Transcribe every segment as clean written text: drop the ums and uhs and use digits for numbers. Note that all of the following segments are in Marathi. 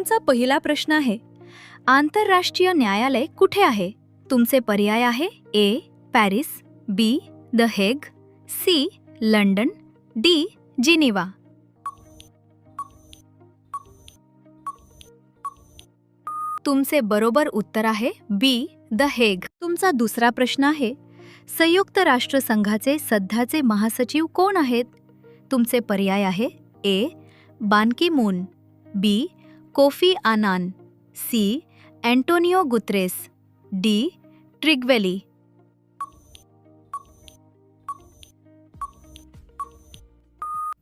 तुमचा पहिला प्रश्न आहे, आंतरराष्ट्रीय न्यायालय कुठे आहे? तुमचे पर्याय आहे A. Paris, B. The Hague, C. London, D. Geneva. तुमचे बरोबर उत्तर आहे बी. The Hague. तुमचा दुसरा प्रश्न आहे, संयुक्त राष्ट्रसंघाचे सध्याचे महासचिव कोण आहेत? तुमचे पर्याय आहे A. Ban Ki Moon, B. Kofi Annan, C. Antonio Guterres, D. Trygve Lie.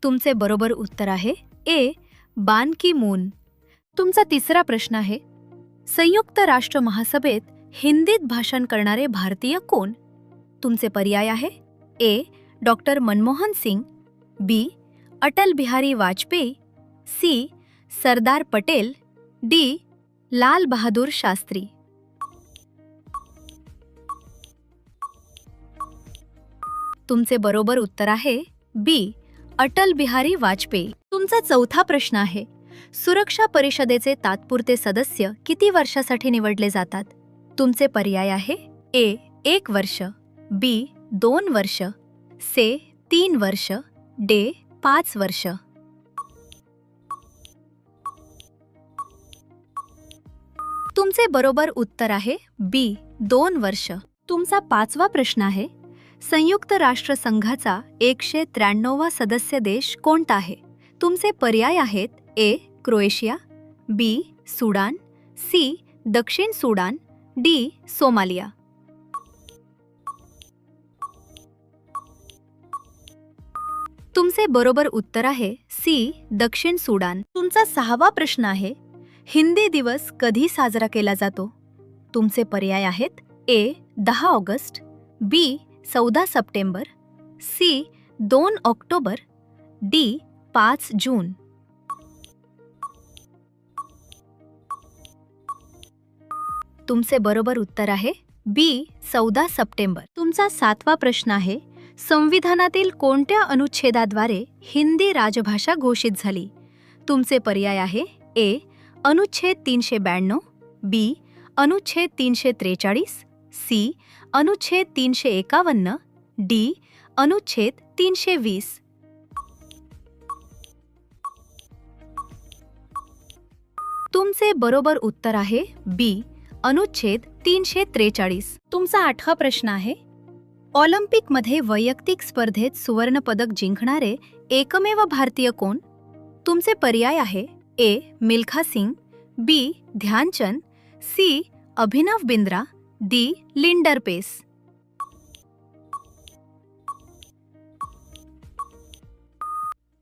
तुमचे बरोबर उत्तर आहे ए. Ban Ki moon. तुमचा तिसरा प्रश्न आहे, संयुक्त राष्ट्र महासभेत हिंदीत भाषण करणारे भारतीय कोण? तुमचे पर्याय आहे ए. डॉक्टर मनमोहन सिंग, बी. अटल बिहारी वाजपेयी, सी. सरदार पटेल, डी. लाल बहादूर शास्त्री. तुमचे बरोबर उत्तर आहे बी. अटल बिहारी वाजपेयी. तुमचा चौथा प्रश्न आहे, सुरक्षा परिषदेचे तात्पुरते सदस्य किती वर्षासाठी निवडले जातात? तुमचे पर्याय आहे ए. 1 वर्ष, बी. 2 वर्ष, सी. 3 वर्ष, डी. 5 वर्ष. तुमचे बरोबर उत्तर आहे बी. 2 वर्ष. तुमचा पाचवा प्रश्न आहे, संयुक्त राष्ट्रसंघाचा 193वा सदस्य देश कोणता आहे? तुमचे पर्याय आहेत A. Croatia, B. Sudan, C. दक्षिण सुडान, डी. सोमालिया. तुमचे बरोबर उत्तर आहे सी. दक्षिण सुडान. तुमचा सहावा प्रश्न आहे, हिंदी दिवस कधी साजरा केला जातो? तुमचे पर्याय आहेत ए. 10 ऑगस्ट, बी. 14 सप्टेंबर, सी. 2 October, D. 5 जून. तुमचे बरोबर उत्तर आहे बी. 14 सप्टेंबर. तुमचा सातवा प्रश्न आहे, संविधानातील कोणत्या अनुच्छेदाद्वारे हिंदी राजभाषा घोषित झाली? तुमचे पर्याय आहे ए. अनुच्छेद 392, बी. अनुच्छेद 343, सी. अनुच्छेद 351, डी. अनुच्छेद 320. तुमचे बरोबर उत्तर आहे बी. अनुच्छेद 343. तुमचा आठवा प्रश्न आहे, ऑलिम्पिकमध्ये वैयक्तिक स्पर्धेत सुवर्णपदक जिंकणारे एकमेव भारतीय कोण? तुमचे पर्याय आहे ए. मिल्खा सिंग, बी. Dhyanchand, C. Abhinav Bindra, D. Lindner पेस.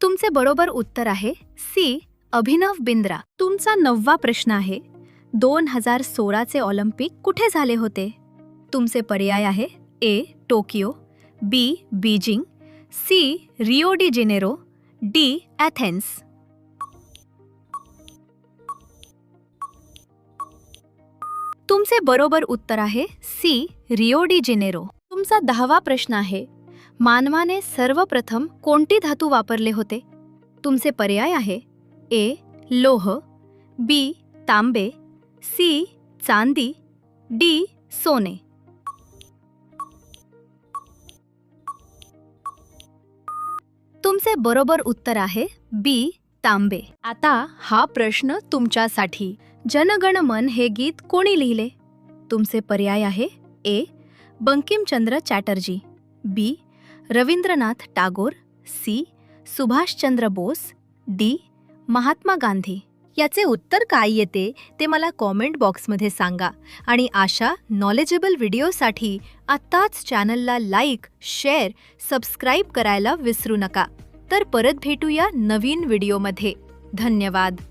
तुमचे बरोबर उत्तर आहे सी. अभिनव बिंद्रा. तुमचा 9वा प्रश्न आहे, 2016चे ऑलिम्पिक कुठे झाले होते? तुमचे पर्याय आहे A. Tokyo, B. Beijing, C. Rio de Janeiro, D. Athens. तुमचे बरोबर उत्तर आहे सी. Rio de Janeiro. तुमचा 10वा प्रश्न आहे, मानवाने सर्वप्रथम कोणती धातू वापरले होते? तुमचे पर्याय आहे ए. लोह, बी. तांबे, सी. चांदी, डी. सोने. तुमचे बरोबर उत्तर आहे बी. तांबे. आता हा प्रश्न तुमच्यासाठी, जनगण मन हे गीत कोणी लिहिले? तुमचे पर्याय आहे ए. बंकिमचंद्र चॅटर्जी, बी. रवींद्रनाथ टागोर, सी. सुभाषचंद्र बोस, डी. महात्मा गांधी. याचे उत्तर काय येते ते मला कॉमेंट बॉक्समध्ये सांगा आणि अशा नॉलेजेबल व्हिडिओसाठी आत्ताच चॅनलला लाईक, शेअर, सबस्क्राईब करायला विसरू नका. तर परत भेटूया नवीन व्हिडिओमध्ये. धन्यवाद.